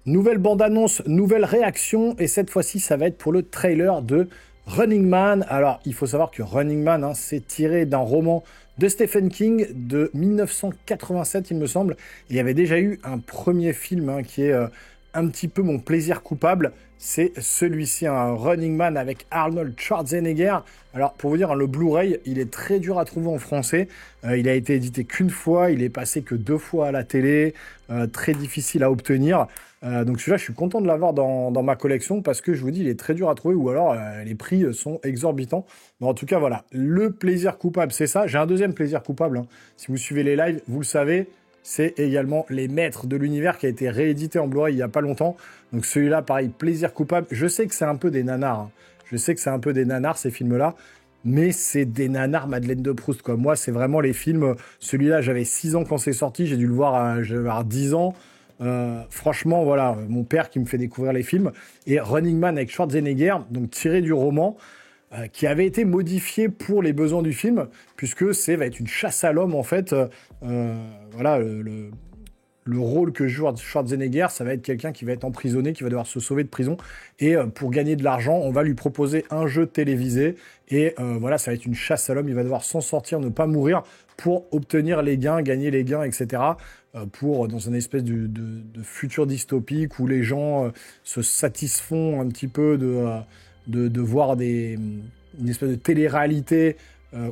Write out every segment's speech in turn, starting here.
Nouvelle bande-annonce, nouvelle réaction, et cette fois-ci, ça va être pour le trailer de Running Man. Alors, il faut savoir que Running Man, c'est tiré d'un roman de Stephen King de 1987, il me semble. Et il y avait déjà eu un premier film qui est un petit peu mon plaisir coupable. C'est celui-ci, un Running Man avec Arnold Schwarzenegger. Alors, pour vous dire, le Blu-ray, il est très dur à trouver en français. Il a été édité qu'une fois, il est passé que 2 fois à la télé. Très difficile à obtenir. Donc celui-là, je suis content de l'avoir dans ma collection parce que je vous dis, il est très dur à trouver ou alors les prix sont exorbitants. Mais en tout cas, voilà, le plaisir coupable, c'est ça. J'ai un deuxième plaisir coupable. Si vous suivez les lives, vous le savez, c'est également Les Maîtres de l'Univers qui a été réédité en Blu-ray il n'y a pas longtemps. Donc celui-là, pareil, plaisir coupable. Je sais que c'est un peu des nanars. Je sais que c'est un peu des nanars, ces films-là. Mais c'est des nanars Madeleine de Proust, quoi. Moi, c'est vraiment les films... Celui-là, j'avais 6 ans quand c'est sorti. J'ai dû le voir j'avais avoir 10 ans. Franchement, voilà, mon père qui me fait découvrir les films. Et Running Man avec Schwarzenegger, donc tiré du roman, qui avait été modifié pour les besoins du film, puisque va être une chasse à l'homme, en fait. Voilà, le rôle que joue Schwarzenegger, ça va être quelqu'un qui va être emprisonné, qui va devoir se sauver de prison. Et pour gagner de l'argent, on va lui proposer un jeu télévisé. Et voilà, ça va être une chasse à l'homme. Il va devoir s'en sortir, ne pas mourir pour obtenir les gains, gagner les gains, etc. Dans une espèce de futur dystopique où les gens se satisfont un petit peu de voir une espèce de télé-réalité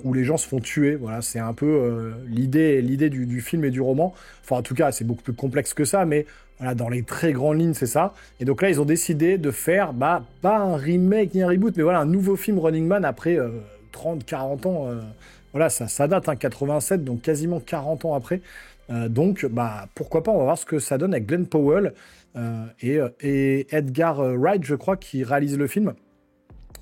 où les gens se font tuer. Voilà, c'est un peu l'idée du film et du roman. Enfin, en tout cas, c'est beaucoup plus complexe que ça, mais voilà, dans les très grandes lignes, c'est ça. Et donc là, ils ont décidé de faire, pas un remake ni un reboot, mais voilà, un nouveau film Running Man après 30, 40 ans. Voilà, ça date, 87, donc quasiment 40 ans après. Donc, pourquoi pas, on va voir ce que ça donne avec Glenn Powell et Edgar Wright, je crois, qui réalise le film.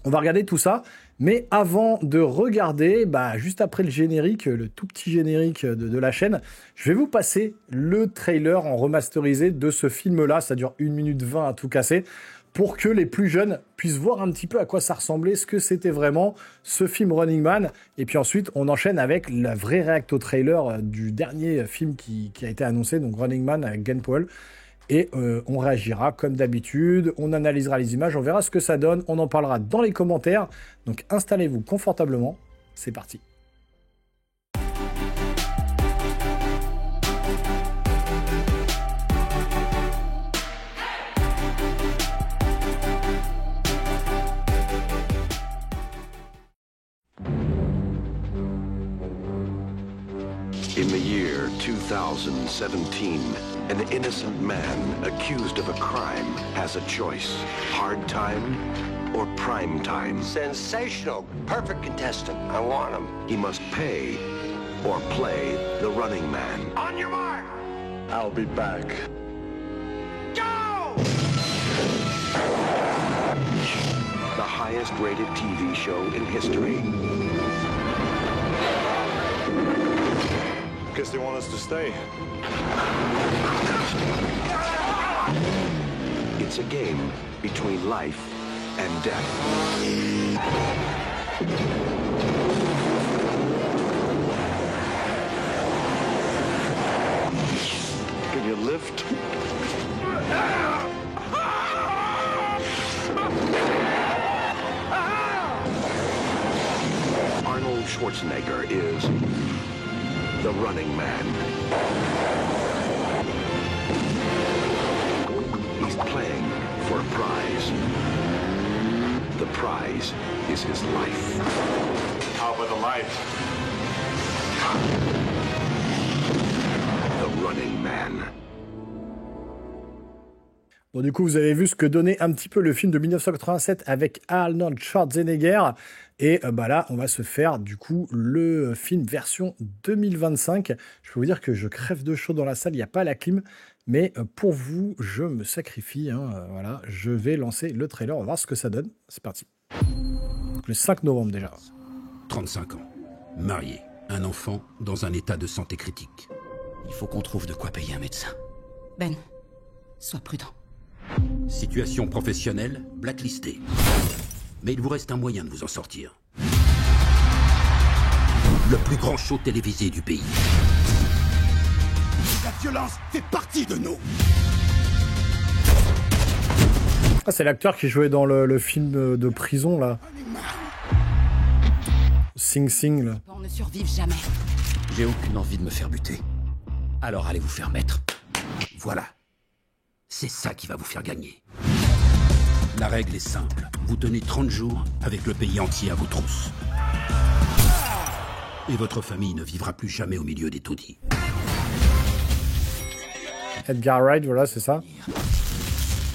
On va regarder tout ça, mais avant de regarder, juste après le générique, le tout petit générique de la chaîne, je vais vous passer le trailer en remasterisé de ce film-là. Ça dure 1 minute 20 à tout casser, pour que les plus jeunes puissent voir un petit peu à quoi ça ressemblait, ce que c'était vraiment ce film Running Man. Et puis ensuite, on enchaîne avec la vraie réacto trailer du dernier film qui a été annoncé, donc Running Man avec Glenn Powell. Et on réagira comme d'habitude, on analysera les images, on verra ce que ça donne, on en parlera dans les commentaires. Donc installez-vous confortablement, c'est parti. In the year 2017, an innocent man accused of a crime has a choice. Hard time or prime time. Sensational. Perfect contestant. I want him. He must pay or play the Running Man. On your mark. I'll be back. Go! The highest rated TV show in history. Guess they want us to stay. It's a game between life and death. Can you lift? Arnold Schwarzenegger is the Running Man. He's playing for a prize. The prize is his life. How about the life? The Running Man. Bon, du coup, vous avez vu ce que donnait un petit peu le film de 1987 avec Arnold Schwarzenegger. Et là, on va se faire, du coup, le film version 2025. Je peux vous dire que je crève de chaud dans la salle, il n'y a pas la clim. Mais pour vous, je me sacrifie. Voilà, je vais lancer le trailer, on va voir ce que ça donne. C'est parti. Le 5 novembre déjà. 35 ans, marié, un enfant dans un état de santé critique. Il faut qu'on trouve de quoi payer un médecin. Ben, sois prudent. Situation professionnelle, blacklisté. Mais il vous reste un moyen de vous en sortir. Le plus grand show télévisé du pays. La violence fait partie de nous. Ah, c'est l'acteur qui jouait dans le film de prison, là. Sing Sing, là. On ne survive jamais. J'ai aucune envie de me faire buter. Alors allez vous faire mettre. Voilà. C'est ça qui va vous faire gagner. La règle est simple. Vous tenez 30 jours avec le pays entier à vos trousses. Et votre famille ne vivra plus jamais au milieu des taudis. Edgar Wright, voilà, c'est ça.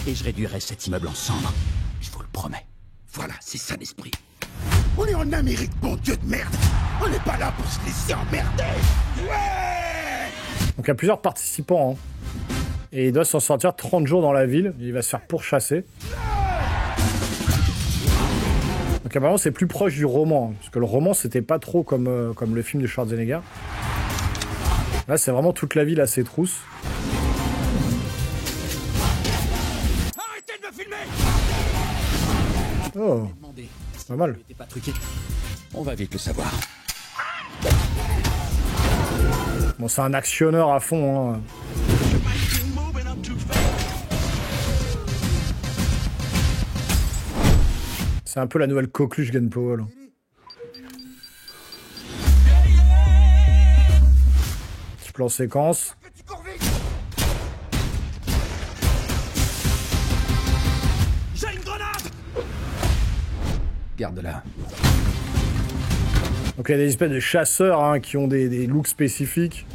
Et je réduirai cet immeuble en cendres. Je vous le promets. Voilà, c'est ça l'esprit. On est en Amérique, bon Dieu de merde. On n'est pas là pour se laisser emmerder. Ouais. Donc il y a plusieurs participants, hein. Et il doit s'en sortir 30 jours dans la ville. Il va se faire pourchasser. Donc apparemment c'est plus proche du roman, hein, parce que le roman c'était pas trop comme le film de Schwarzenegger. Là c'est vraiment toute la ville à ses trousses. Arrêtez de me filmer. Oh, pas mal. T'es pas truqué. On va vite le savoir. Bon, c'est un actionneur à fond, hein. C'est un peu la nouvelle coqueluche Glenn Powell. Petit plan séquence. J'ai une grenade. Garde-la. Donc il y a des espèces de chasseurs, hein, qui ont des looks spécifiques.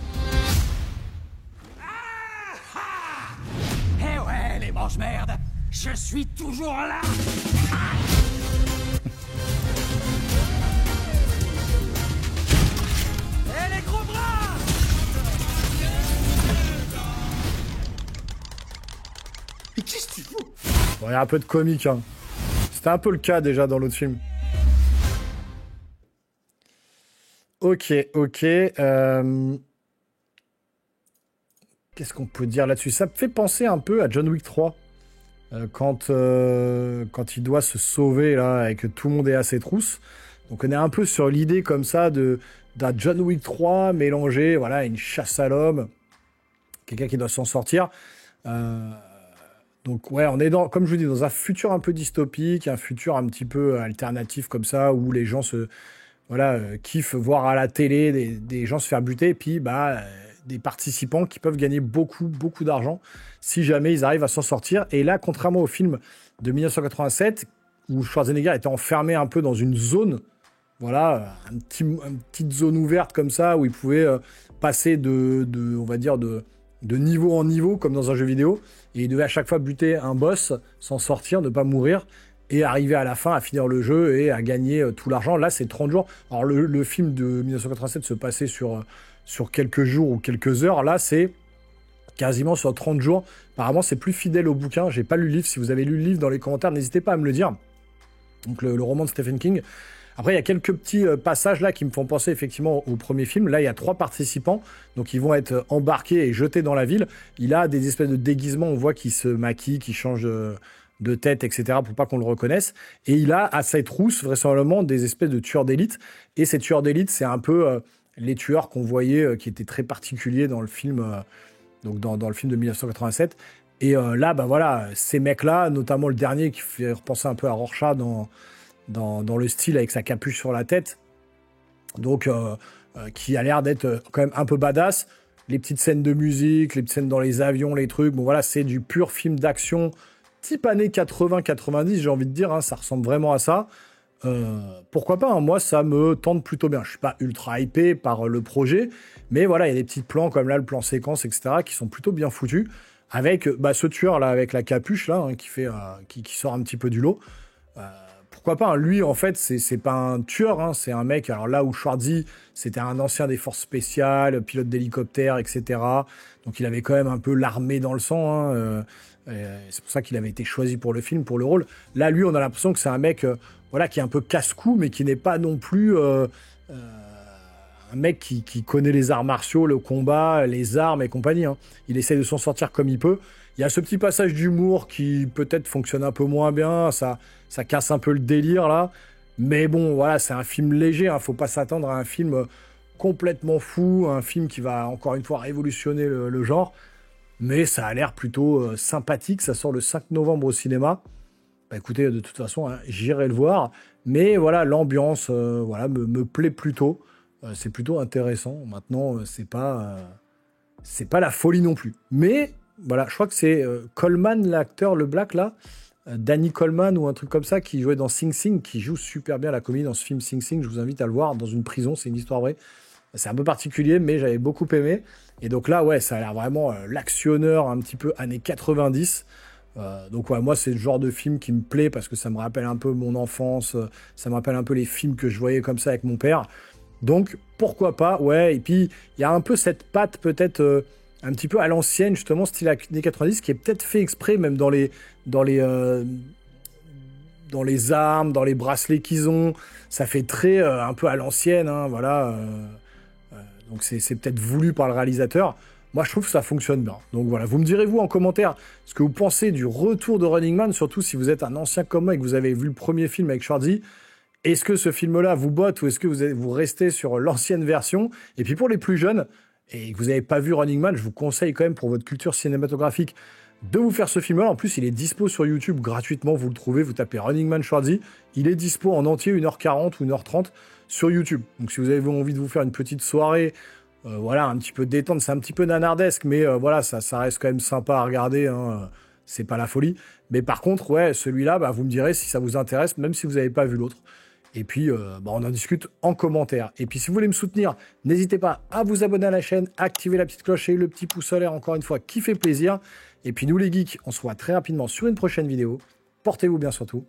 Eh ouais, les mange-merdes. Je suis toujours là. Eh les gros bras. Mais qu'est-ce que tu fous? Bon, il y a un peu de comique, hein. C'était un peu le cas déjà dans l'autre film. Ok. Qu'est-ce qu'on peut dire là-dessus? Ça me fait penser un peu à John Wick 3. Quand il doit se sauver là, et que tout le monde est à ses trousses. Donc on est un peu sur l'idée comme ça d'un John Wick 3 mélangé, voilà, à une chasse à l'homme. Quelqu'un qui doit s'en sortir. Donc ouais, on est comme je vous dis, dans un futur un peu dystopique, un futur un petit peu alternatif comme ça, où les gens kiffent voir à la télé des gens se faire buter, et puis des participants qui peuvent gagner beaucoup d'argent si jamais ils arrivent à s'en sortir. Et là, contrairement au film de 1987, où Schwarzenegger était enfermé un peu dans une zone, voilà, une petite zone ouverte comme ça, où il pouvait passer on va dire, de niveau en niveau, comme dans un jeu vidéo, et il devait à chaque fois buter un boss, s'en sortir, ne pas mourir, et arriver à la fin à finir le jeu et à gagner tout l'argent. Là, c'est 30 jours. Alors, le film de 1987 se passait sur quelques jours ou quelques heures. Là, c'est quasiment sur 30 jours. Apparemment, c'est plus fidèle au bouquin. J'ai pas lu le livre. Si vous avez lu le livre, dans les commentaires, n'hésitez pas à me le dire. Donc, le roman de Stephen King. Après, il y a quelques petits passages là qui me font penser effectivement au premier film. Là, il y a 3 participants. Donc, ils vont être embarqués et jetés dans la ville. Il a des espèces de déguisements. On voit qu'il se maquille, qu'il change de tête, etc., pour pas qu'on le reconnaisse. Et il a à ses trousses, vraisemblablement, des espèces de tueurs d'élite. Et ces tueurs d'élite, c'est un peu les tueurs qu'on voyait, qui étaient très particuliers dans le film, donc dans le film de 1987. Et là, voilà, ces mecs-là, notamment le dernier qui fait repenser un peu à Rorschach dans le style avec sa capuche sur la tête, donc qui a l'air d'être quand même un peu badass. Les petites scènes de musique, les petites scènes dans les avions, les trucs, bon voilà, c'est du pur film d'action type années 80-90, j'ai envie de dire, hein, ça ressemble vraiment à ça. Pourquoi pas, hein, moi ça me tente plutôt bien. Je suis pas ultra hypé par le projet, mais voilà, il y a des petits plans comme là, le plan séquence, etc., qui sont plutôt bien foutus, avec ce tueur là, avec la capuche là, hein, qui sort un petit peu du lot. Pourquoi pas, hein, lui en fait c'est pas un tueur, hein, c'est un mec, alors là où Schwarzy c'était un ancien des forces spéciales, pilote d'hélicoptère, etc., donc il avait quand même un peu l'armée dans le sang, hein, c'est pour ça qu'il avait été choisi pour le film, pour le rôle. Là lui on a l'impression que c'est un mec voilà, qui est un peu casse-cou, mais qui n'est pas non plus un mec qui connaît les arts martiaux, le combat, les armes et compagnie, hein. Il essaie de s'en sortir comme il peut. Il y a ce petit passage d'humour qui peut-être fonctionne un peu moins bien, ça casse un peu le délire là. Mais bon, voilà, c'est un film léger, hein. Faut pas s'attendre à un film complètement fou, un film qui va encore une fois révolutionner le genre. Mais ça a l'air plutôt sympathique. Ça sort le 5 novembre au cinéma. bah écoutez, de toute façon, hein, j'irai le voir. Mais voilà, l'ambiance voilà, me plaît plutôt. C'est plutôt intéressant. Maintenant, c'est pas la folie non plus. Mais voilà, je crois que c'est Coleman, l'acteur, le Black, là, Danny Coleman ou un truc comme ça, qui jouait dans Sing Sing, qui joue super bien la comédie dans ce film Sing Sing. Je vous invite à le voir dans une prison, c'est une histoire vraie. C'est un peu particulier, mais j'avais beaucoup aimé. Et donc là, ouais, ça a l'air vraiment l'actionneur un petit peu années 90. Donc ouais, moi, c'est le genre de film qui me plaît parce que ça me rappelle un peu mon enfance, ça me rappelle un peu les films que je voyais comme ça avec mon père. Donc, pourquoi pas, ouais. Et puis, il y a un peu cette patte peut-être un petit peu à l'ancienne, justement, style années 90, qui est peut-être fait exprès, même dans les armes, dans les bracelets qu'ils ont. Ça fait très un peu à l'ancienne, hein, voilà. Donc, c'est peut-être voulu par le réalisateur. Moi, je trouve que ça fonctionne bien. Donc voilà, vous me direz, vous, en commentaire, ce que vous pensez du retour de Running Man, surtout si vous êtes un ancien comme moi et que vous avez vu le premier film avec Schwarzy. Est-ce que ce film-là vous botte ou est-ce que vous restez sur l'ancienne version? Et puis pour les plus jeunes, et que vous n'avez pas vu Running Man, je vous conseille quand même pour votre culture cinématographique de vous faire ce film-là. En plus, il est dispo sur YouTube gratuitement, vous le trouvez, vous tapez Running Man Schwarzy, il est dispo en entier 1h40 ou 1h30 sur YouTube. Donc si vous avez envie de vous faire une petite soirée, voilà, un petit peu détente, c'est un petit peu nanardesque, mais voilà, ça reste quand même sympa à regarder, hein, c'est pas la folie. Mais par contre, ouais, celui-là, bah, vous me direz si ça vous intéresse, même si vous n'avez pas vu l'autre. Et puis, bah, on en discute en commentaire. Et puis, si vous voulez me soutenir, n'hésitez pas à vous abonner à la chaîne, activer la petite cloche et le petit pouce en l'air, encore une fois, qui fait plaisir. Et puis, nous les geeks, on se voit très rapidement sur une prochaine vidéo. Portez-vous bien surtout.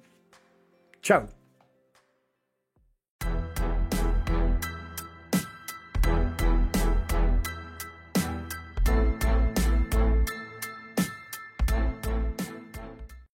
Ciao!